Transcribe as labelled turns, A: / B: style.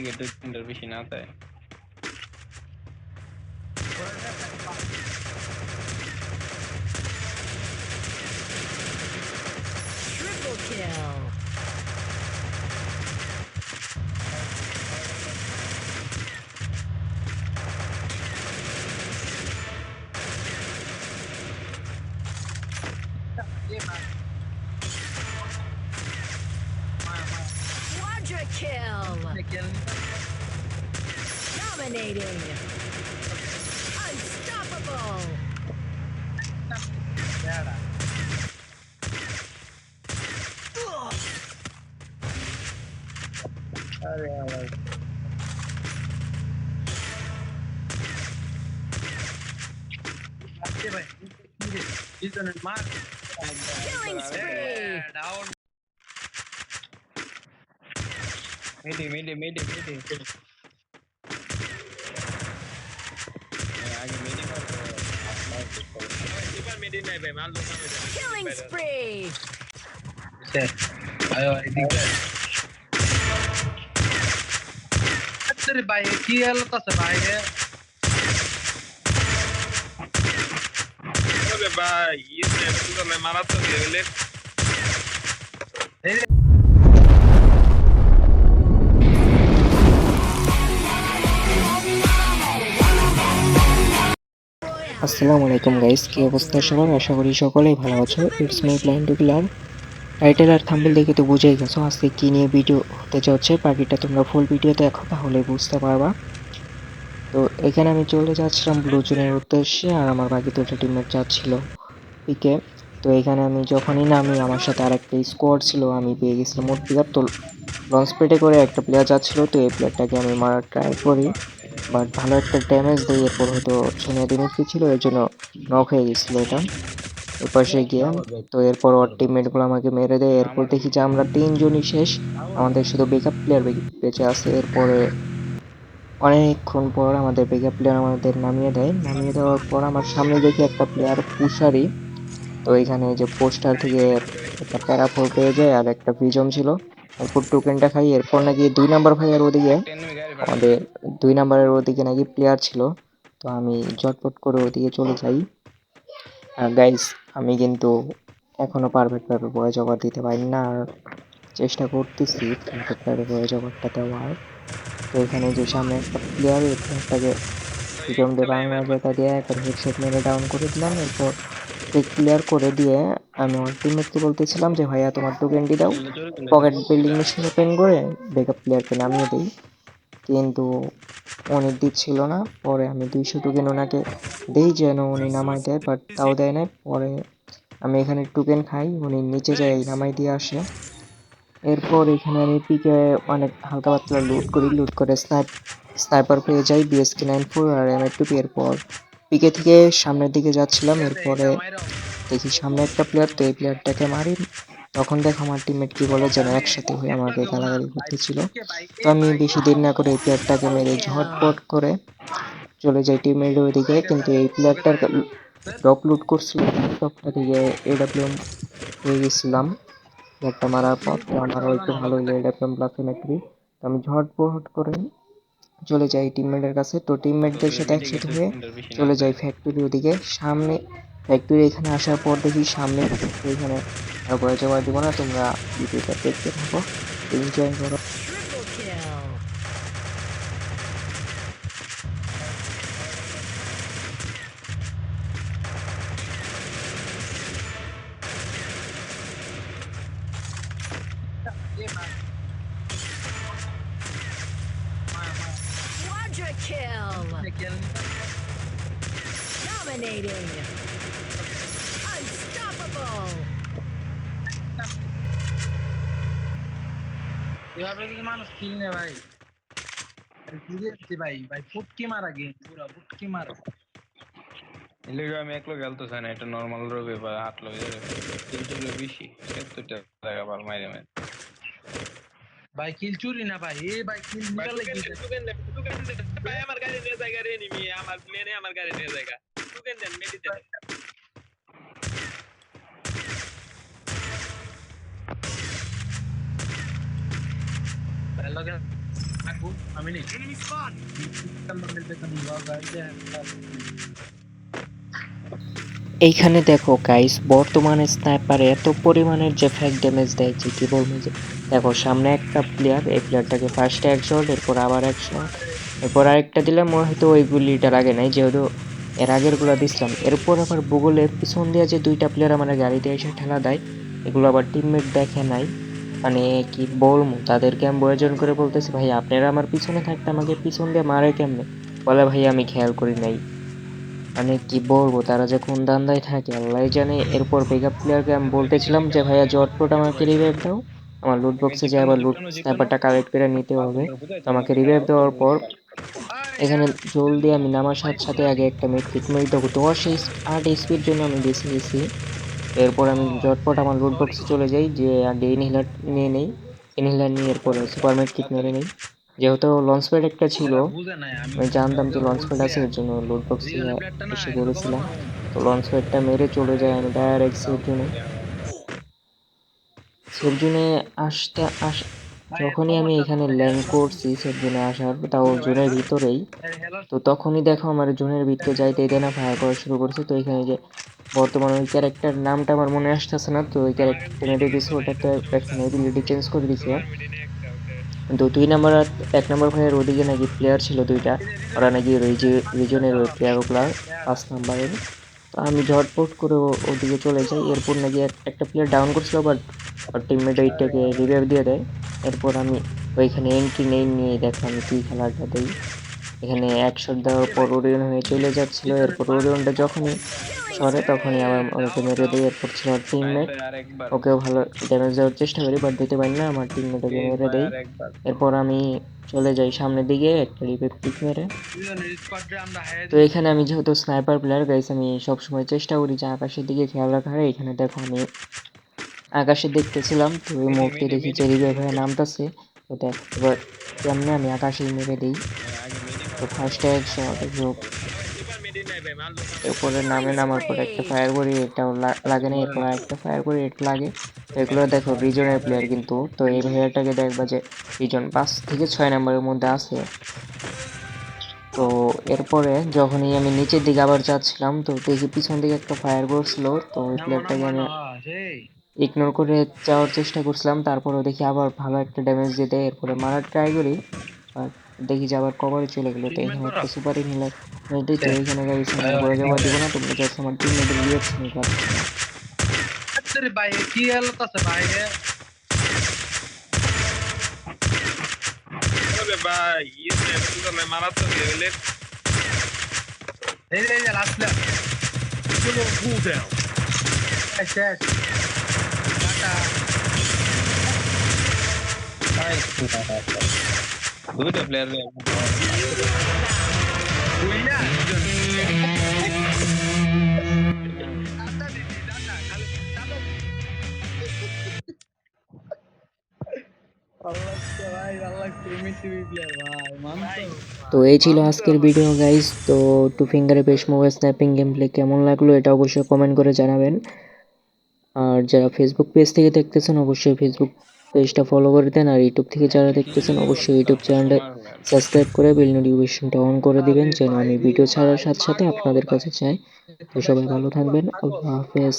A: থেকে 2-3টার বেশি না দেয়।
B: Triple kill. Quadra kill. Dominating. Unstoppable. Killing spree.
A: মিডি আগে মিডি করতে
B: Killing spree.
C: भाई की हालत আছে ভাই রে
A: ওরে ভাই ইসে তো মারাত্মক লেভেলের
D: আসসালামু আলাইকুম গাইস, কি অবস্থা সবার? আশা করি সকলেই ভালো আছো। It's me plan to killer. Title আর থাম্বনেল দেখে তো বুঝেই গেছো আজকে কি নিয়ে ভিডিও হতে যাচ্ছে। বাকিটা তোমরা ফুল ভিডিও দেখো তাহলে বুঝতে পারবা। তো এখানে আমি চলে যাচ্ছিলাম ব্লু জোনের উদ্দেশ্যে, আর আমার বাকি দুটো টিমমেট যাচ্ছিল পিকে। তো এখানে আমি যখনই নামি আমার সাথে আর একটা স্কোয়াড ছিল, আমি পেয়ে গেছিলাম মোট প্লেয়ার। তো লঞ্চ প্যাডে করে একটা প্লেয়ার যাচ্ছিল, তো এই প্লেয়ারটাকে আমি মারার ট্রাই করি, বাট ভালো একটা ড্যামেজ দেয়। এরপর হয়তো ছোনিয়া দিমিত্রি ছিল, এর জন্য নক হয়ে গেছিলো এটা ওই পাশে গিয়ে। তো এরপর ওর টিমমেটগুলো আমাকে মেরে দেয়। এরপর দেখি যে আমরা তিনজনই শেষ, আমাদের শুধু বেকআপ প্লেয়ার বেঁচে আছে। এরপরে অনেকক্ষণ পর আমাদের বেকআপ প্লেয়ার আমাদের নামিয়ে দেয়। নামিয়ে দেওয়ার পর আমার সামনে দেখি একটা প্লেয়ার পুশারি। তো এখানে যে পোস্টার থেকে একটা প্যারাফোর পেয়ে যায় আর একটা প্রিজম ছিল। এরপর টোকেনটা খাই। এরপর নাকি 2 নাম্বার ভাইয়ের ওদিকে
A: এনিমি গাড়ি পাঠাচ্ছে
D: আমাদের 2 নাম্বারের ওদিকে নাকি প্লেয়ার ছিল। তো আমি ঝটপট করে ওদিকে চলে যাই। আর গাইস, আমি কিন্তু এখনো পারফেক্টভাবে ভয়েস ওভার দিতে পারি না, আর চেষ্টা করতেছি পারফেক্টভাবে ভয়েস ওভারটা দেওয়ার। তো এখানে যে সামনে একটা প্লেয়ার, এই প্লেয়ারটাকে পিছন দিয়ে বাংলা যেটা দিয়ে একবার হেডশট মেরে ডাউন করে দিলাম। এরপর ক্লিয়ার করে দিয়ে আমি আমার টিমমেটকে বলতেছিলাম যে ভাইয়া তোমার টোকেনটি দাও। পকেট বিল্ডিং মেশিন ওপেন করে ব্যাকআপ প্লেয়ারকে নামিয়ে দিই, কিন্তু উনি দিচ্ছিল না। পরে আমি 200 টোকেন ওনাকে দেই যেন উনি নামাই দেয়, বাট তাও দেয় না। পরে আমি এখানে টোকেন খাই, উনি নিচে যায় নামাই দিয়ে আসে। এরপর এখানে আমি পিকে অনেক হালকা পাতলা লুট করি, লুট করে স্নাইপার পেয়ে যাই, বিএসকে 94 আর M2P। এরপর পিকে থেকে সামনের দিকে যাচ্ছিলাম, এরপরে দেখি সামনে একটা প্লেয়ার, তো এই প্লেয়ারটাকে মারি। তখন দেখো আমার টিমমেট কি বলে যেন একসাথে হয়ে আমাকে গালাগালি করতেছিল। তো আমি বেশি দেরি না করে এই প্লেয়ারটাকে মেরে ঝটপট করে চলে যাই টিমমেটের ওইদিকে। কিন্তু এই প্লেয়ারটার ড্রপ লুট করছিল, ড্রপটা থেকে AWM পেয়ে গেছিলাম একটা মারার পর। তো আমার একটু ভালো হইলো AWM প্লাস M3। তো আমি ঝটপট করে চলে যাই টিমমেটের কাছে। তো টিমমেটদের সাথে
A: মিডে
D: একসাথে
A: গেছে
D: হয়ে
A: 2-3টার বেশি না
D: চলে যাই
A: দেয়।
D: ফ্যাক্টরি ওদিকে। সামনে ফ্যাক্টরি এখানে আসার পর দেখি সামনে, তো এখানে আর ভয় জমা দিব না, তোমরা ভিডিওটা দেখতে থাকো, এনজয় করো।
B: Triple kill. Quadra kill. Dominating. Unstoppable.
C: এভাবে যদি মানুষ কিল নেয় ভাই ভাই ভাই ফুটকি মারা গেম পুরো ফুটকি মারা
A: এলিগো আমি একলো খেলতে চাই না, এটা নরমাল রবে বা হাত লগে কিন্তু বেশি 70টা জায়গা পার মাইরে মাইরে
C: ভাই কিল চুরি না ভাই এই ভাই কিল নিবার লাগি
A: ভাই আমার গাড়ি নিয়ে জায়গা রে নিমি আমার প্লেনে আমার গাড়ি নিয়ে জায়গা টুকেন দেন মেডি দেন
C: ভাই লগে থাকবো আমি নেই
D: এইখানে দেখো গাইস, বর্তমানে স্নাইপারে এত পরিমাণের যে ফ্যাক ড্যামেজ দেয় যে কি বলবো, যে দেখো সামনে একটা প্লেয়ার, এই প্লেয়ারটাকে ফার্স্টে এক শট, এরপর আবার এক শট, এরপর আরেকটা দিলাম, হয়তো ওই গুলিটা লাগে নাই যেহেতু এর আগের গুলা দিছিলাম। এরপর আবার বগলের পিছন দিয়ে যে দুইটা প্লেয়ার আমার গাড়িতে এসে ঠেলা দেয়, এগুলো আবার টিমমেট দেখে নাই। মানে কি বলবো, তাদেরকে আমি বয়োজন করে বলতেছি, ভাই আপনারা আমার পিছনে থাকতে আমাকে পিছন দিয়ে মারে কেমনে? বলে ভাই আমি খেয়াল করি নাই। মানে কি বলবো, তারা যে কোন ধান্দায় থাকে আল্লাহ জানে। এরপর ব্যাকআপ প্লেয়ারকে আমি বলতেছিলাম যে ভাইয়া জটপট আমাকে রিভাইভ দাও, আমার লুট বক্সে যে আবার লুট স্ন্যাপারটা কালেক্ট করে নিতে হবে। তো আমাকে রিভাইভ দেওয়ার পর এখানে জলদি আমি নামার সাথে সাথে আগে একটা মেট কিট মেরে দেবো, 10-8 স্পিড জন্য আমি বেছে গেছি। এরপর আমি জটপট আমার লুট বক্সে চলে যাই, যে আগে ইনহেলার নিয়ে নেই, ইনহেলার নিয়ে এরপরে সুপার মেট কিট মেরে নেই। যেহেতু লঞ্চ প্যাড একটা ছিল,
C: বুঝে নাই আমি
D: আমি জানতাম যে লঞ্চ প্যাড
C: বলছি
D: আছে, এর জন্য লুট বক্সে
C: রিজনের প্লেয়ারটা না
D: এসে
C: এটা তো
D: করেছিলাম।
C: না
D: তো লঞ্চ প্যাডটা মেরে চলে যায় আমি ডাইরেক্ট সেফ জোনে। সেফ জোনে আসতে
C: ভাই
D: যখনই আমি
C: সমস্যা
D: এখানে
C: তো
D: ল্যান্ড করছি সেফ জোনে আসার, তাও জোনের ভিতরেই,
C: হেলার
D: তো তখনই দেখো আমার জোনের ভিতরে যাইতে দেয় না, ফায়ার করা শুরু করছে। তো এখানে যে বর্তমানে ওই ক্যারেক্টার নামটা আমার মনে আসতেছে না, তো ওই ক্যারেক্টারটা মেরে দিয়েছে, ওটা তো এখন এবিলিটি চেঞ্জ করে দিছে। তো 2 নাম্বার আর 1 নাম্বার ভাইয়ের ওদিকে নাকি প্লেয়ার ছিল দুইটা, ওরা নাকি রিজনের ওই প্লেয়ার ওগুলা 5 নাম্বারের। তো আমি ঝটপট করে ওদিকে চলে যাই। এরপর নাকি একটা প্লেয়ার ডাউন করছিল, বাট টিমমেট ওইটাকে রিভাইভ দিয়ে দেয়। এরপর আমি ওইখানে এন্ট্রি নিয়ে দেখো আমি কি খেলাটা দিই। এখানে এক শট দেওয়ার পর ওরিয়ন হয়ে চলে যাচ্ছিল, এরপর ওরিয়নটা যখনই সরে তখনই আবার ওকে মেরে দেয়। এরপর ছিল টিমমেট,
A: ভাই আরেকবার
D: ওকেও ভালো ড্যামেজ দেওয়ার চেষ্টা করি, বাট দিতে পারি না, আমার টিমমেট ওকে মেরে
A: ভাই
D: দেয়।
A: আরেকবার
D: এরপর আমি চলে যাই সামনের দিকে একটা রিভাইভ পিক মেরে।
C: রিজনের স্কোয়াডে আমরা হায়ার
D: তো এখানে আমি যেহেতু স্নাইপার প্লেয়ার গাইস, আমি সবসময় চেষ্টা করি যে আকাশের দিকে খেয়াল রাখার। এখানে দেখো আমি আকাশে দেখতেছিলাম, তো এই
A: মিডি
D: মুহূর্তে
A: মিডি
D: দেখি
A: মিডি
D: যে
A: মিডি
D: রিভাইভ হয়ে নামতেছে। তো দেখ এবার কেমনে আমি আকাশেই মেরে দিই।
A: আগে মিডি
D: তো
A: মারো
D: ফার্স্টে এক শট, এরপরে নামে
B: Killing
D: নামার পরে একটা
B: spree.
D: ফায়ার করি, এটাও লাগে না, এরপর আরেকটা ফায়ার করি, এটা লাগে। তো এগুলো দেখো রিজনের প্লেয়ার কিন্তু, তো এই ভাইয়াটাকে দেখবা যে রিজন 5 থেকে 6 নাম্বারের মধ্যে আছে। তো এরপরে যখনই আমি নিচের দিকে আবার যাচ্ছিলাম, তো দেখি পিছন দিকে একটা ফায়ার করছিল, তো ওই
C: নামো
D: প্লেয়ারটাকে
C: নামো
D: আমি
C: না সেই
D: ইগনোর করে যাওয়ার চেষ্টা করছিলাম। তারপরেও দেখি আবার ভালো একটা ড্যামেজ দিয়ে দেয়, এরপরে মারার ট্রাই করি, আর দেখি যে আবার কভারে চলে গেলো। তো
C: ট্রিটমেন্ট
D: এখানে
C: করো
D: একটা সুপার হিলার মেয়েটাই, তো এখানে গাইছি আমি বড় জবাব দিব না, তোমরা জাস্ট আমার টিমমেটের রিয়াকশন পাচ্ছ না।
C: আরে ভাই কি হালত আছে ভাই রে
A: আরে ভাই ইসে তো মারাত্মক লেভেলের
C: এই যে লাস্ট প্লেয়ার চলো গো ডাউন শেষ টাটা
A: ভাই দুইটা প্লেয়ার
C: বুইনা ভাই আল্লাহ প্রেমিক প্লেয়ার ভাই মানতো
D: তো এই ছিল আজকের ভিডিও গাইস। তো টু ফিঙ্গারে বেশ মোবাইল স্ন্যাপিং গেম প্লে কেমন লাগলো এটা অবশ্যই কমেন্ট করে জানাবেন। আর যারা ফেসবুক পেজ থেকে দেখতেছেন অবশ্যই ফেসবুক পেজটা ফলো করে দেন, আর ইউটিউব থেকে যারা দেখতেছেন অবশ্যই ইউটিউব চ্যানেলটা সাবস্ক্রাইব করে বেল নোটিফিকেশনটা অন করে দিবেন, যেন আমি ভিডিও ছাড়ার সাথে সাথে আপনাদের কাছে চাই। তো সবাই ভালো থাকবেন, আল্লাহ হাফেজ।